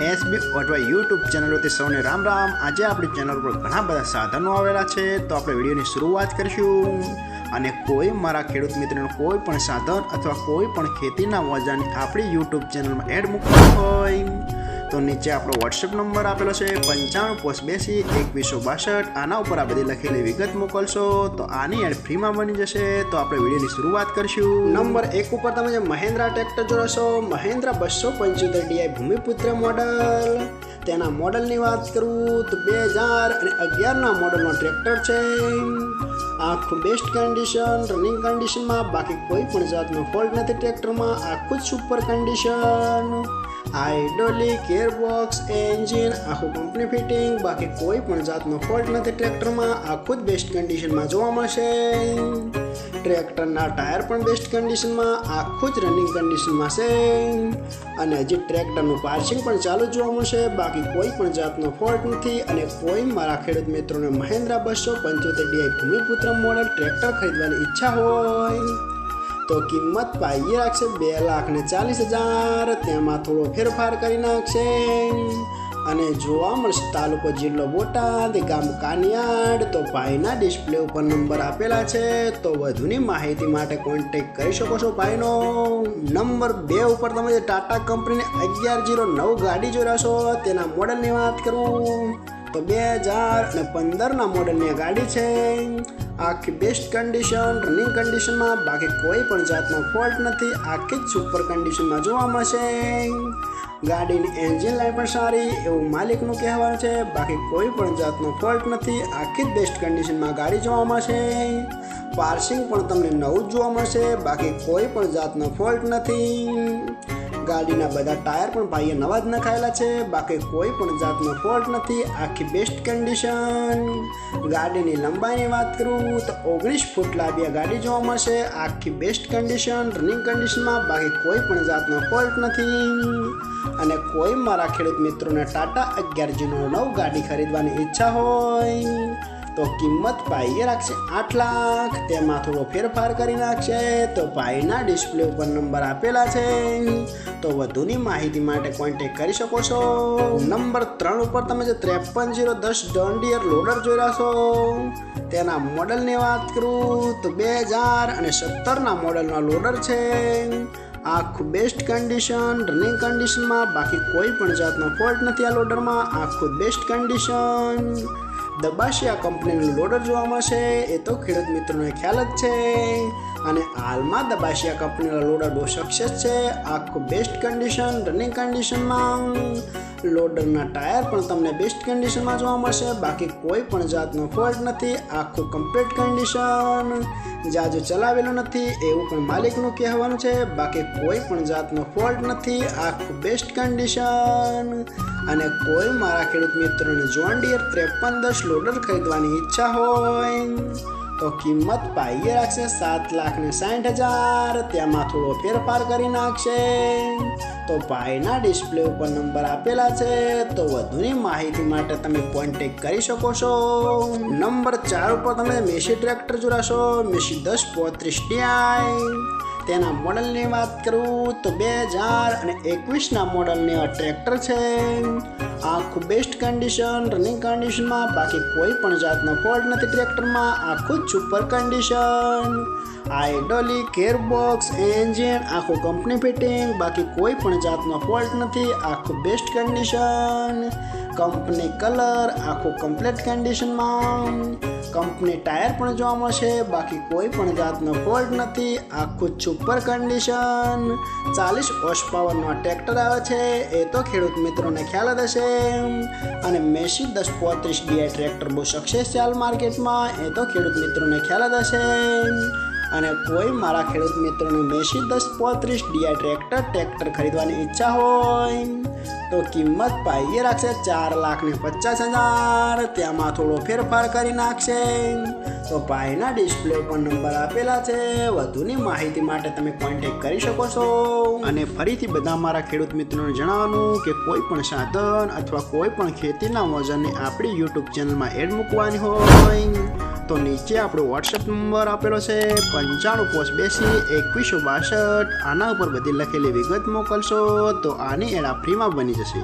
SB અથવા YouTube ચેનલોથી સૌને રામ રામ। આજે આપણી ચેનલ પર ઘણા બધા સાધનો આવેલા છે, તો આપણે વિડીયોની શરૂઆત કરીશું। અને કોઈ મારા ખેડૂત મિત્રોને કોઈ પણ સાધન અથવા કોઈ પણ ખેતીના ઓજારની આપણી યુટ્યુબ ચેનલમાં એડ મૂકવાનું હોય તો નીચે આપણો વોટ્સએપ નંબર આપેલો છે 95822162। આના ઉપર આ બધી લખેલી વિગત મોકલશો તો આની એડ ફ્રીમાં બની જશે। તો આપણે વિડીયોની શરૂઆત કરીશું। નંબર 1 ઉપર તમે જે મહિન્દ્રા ટ્રેક્ટર જોશો, મહિન્દ્રા 275 DI ભૂમિપુત્ર મોડલ। તેના મોડલની વાત કરું તો 2011ના મોડલનો ટ્રેક્ટર છે। આખું બેસ્ટ કન્ડિશન, રનિંગ કન્ડિશનમાં, બાકી કોઈ પણ જાતનો ફોલ્ટ નથી ટ્રેક્ટરમાં। આખું જ super condition, hydraulic, gearbox, engine આખું કંપની ફિટિંગ, બાકી કોઈ પણ જાતનો ફોલ્ટ નથી ટ્રેક્ટરમાં। આખું જ બેસ્ટ કન્ડિશનમાં જોવા મળશે। ટ્રેક્ટરના ટાયર પણ બેસ્ટ કન્ડિશનમાં, આખું જ રનિંગ કન્ડિશનમાં છે। અને હજી ટ્રેક્ટરનું પાર્સિંગ પણ ચાલુ જોવા મળશે, બાકી કોઈ પણ જાતનો ફોલ્ટ નથી। અને કોઈ મારા ખેડૂત મિત્રોને Mahindra 275 DI Bhumiputra model tractor ખરીદવાની ઈચ્છા હોય તો કિંમત પાઈએ રાખશે 2,40,000। તેમાં થોડો ફેરફાર કરી નાખશે। અને જોવા મળશે તાલુકો જિલ્લો બોટાદ, ગામ કાનિયાડ। તો ભાઈના ડિસ્પ્લે ઉપર નંબર આપેલા છે, તો વધુની માહિતી માટે કોન્ટેક્ટ કરી શકો છો ભાઈનો। નંબર 2 ઉપર તમે જે ટાટા કંપનીની 1109 ગાડી જોઈ રહ્યા છો, તેના મોડલની વાત કરું તો 2015ના મોડલની ગાડી છે। આખી બેસ્ટ કન્ડિશન, રનિંગ કન્ડિશનમાં, બાકી કોઈ પણ જાતનો ફોલ્ટ નથી। આખી જ સુપર કન્ડિશનમાં જોવા મળશે। ગાડીની એન્જિન લાઇન પણ સારી એવું માલિકનું કહેવાનું છે, બાકી કોઈ પણ જાતનો ફોલ્ટ નથી। આખી જ બેસ્ટ કન્ડિશનમાં ગાડી જોવા મળશે। પાર્સિંગ પણ તમને નવું જ જોવા મળશે, બાકી કોઈ પણ જાતનો ફોલ્ટ નથી। ગાડીના બધા ટાયર પણ ભાઈએ નવા જ નખાયેલા છે, બાકી કોઈ પણ જાતનો ફોલ્ટ નથી। આખી બેસ્ટ કન્ડિશન। ગાડીની લંબાઈની વાત કરું તો 19 ફૂટ લાંબી ગાડી જોવા મળશે। આખી બેસ્ટ કન્ડિશન, રનિંગ કન્ડિશનમાં, બાકી કોઈ પણ જાતનો ફોલ્ટ નથી। અને કોઈ મારા ખેડૂત મિત્રોને ટાટા 1109 ગાડી ખરીદવાની ઈચ્છા હોય તો કિંમત ભાઈએ રાખશે 8 લાખ। તેમાં થોડો ફેરફાર કરી નાખશે। તો ભાઈના ડિસ્પ્લે ઉપર નંબર આપેલા છે, તો વધુની માહિતી માટે કોન્ટેક્ટ કરી શકો છો। નંબર 3 ઉપર તમે જે 53010 જોન ડીયર લોડર જોઈ રહ્યા છો, તેના મોડલની વાત કરું તો 2017ના મોડલનો લોડર છે। આખું બેસ્ટ કન્ડિશન, રનિંગ કન્ડિશનમાં, બાકી કોઈ પણ જાતનો ફોલ્ટ નથી આ લોડરમાં। આખું બેસ્ટ કન્ડિશન। દબાશિયા કંપનીનું લોડર જોવા મળશે, એ તો ખેડૂત મિત્રોને ખ્યાલ જ છે। અને હાલમાં દબાશિયા કંપનીના લોડર બહુ સક્સેસ છે। આખું બેસ્ટ કન્ડિશન, રનિંગ કન્ડિશનમાં, લોડરના ટાયર પણ તમને બેસ્ટ કન્ડિશનમાં જોવા મળશે, બાકી કોઈ પણ જાતનો ફોલ્ટ નથી। આખું કમ્પ્લીટ કન્ડિશન, જાજુ ચલાવેલું નથી એવું પણ માલિકનું કહેવાનું છે, બાકી કોઈ પણ જાતનો ફોલ્ટ નથી। આખું બેસ્ટ કન્ડિશન। અને કોઈ મારા ખેડૂત મિત્રોને જોન ડીયર 5310 લોડર ખરીદવાની ઈચ્છા હોય તો કિંમત પાઈએ રાખશે 7,60,000। તેમાં થોડો ફેરફાર કરી નાખશે। તો ભાઈના ડિસ્પ્લે ઉપર નંબર આપેલા છે, તો વધુની માહિતી માટે તમે કોન્ટેક્ટ કરી શકો છો। નંબર 4 ઉપર તમે મેસી ટ્રેક્ટર જોડાશો, મેસી 1035 DI। તેના મોડલની વાત કરું તો 2021ના મોડલની આ ટ્રેક્ટર છે। આખું બેસ્ટ કન્ડિશન, રનિંગ કન્ડિશનમાં, બાકી કોઈ પણ જાતનો ફોલ્ટ નથી ટ્રેક્ટરમાં। આખું જ super condition, hydraulic, gearbox, engine આખું કંપની ફિટિંગ, બાકી કોઈ પણ જાતનો ફોલ્ટ નથી। આખું બેસ્ટ કન્ડિશન, કંપની કલર, આખું કમ્પ્લીટ કન્ડિશનમાં, કંપની ટાયર પણ જોવા મળશે, બાકી કોઈ પણ જાતનો ફોલ્ટ નથી। આખું જ સુપર કન્ડિશન। 40 હોર્સ પાવરનો ટ્રેક્ટર આવે છે, એ તો ખેડૂત મિત્રોને ખ્યાલ જ હશે। અને મેસી 1035 DI ટ્રેક્ટર બહુ સક્સેસ છે હાલ માર્કેટમાં, એ તો ખેડૂત મિત્રોને ખ્યાલ જ હશે। અને કોઈ મારા ખેડૂત મિત્રોને મેસી 1035 DI ટ્રેક્ટર ખરીદવાની ઈચ્છા હોય તો કિંમત પાઈએ રાખશે 4,50,000। તેમાં થોડો ફેરફાર કરી નાખશે। તો ભાઈના ડિસ્પ્લે ઉપર નંબર આપેલા છે, વધુની માહિતી માટે તમે કોન્ટેક્ટ કરી શકો છો। અને ફરીથી બધા મારા ખેડૂત મિત્રોને જણાવવાનું કે કોઈ પણ સાધન અથવા કોઈ પણ ખેતીના ઓજારની આપણી યુટ્યુબ ચેનલમાં એડ મૂકવાની હોય તો નીચે આપણો વોટ્સએપ નંબર આપેલો છે 95822162। આના ઉપર બધી લખેલી વિગત મોકલશો તો આની એડ ફ્રીમાં બની જશે।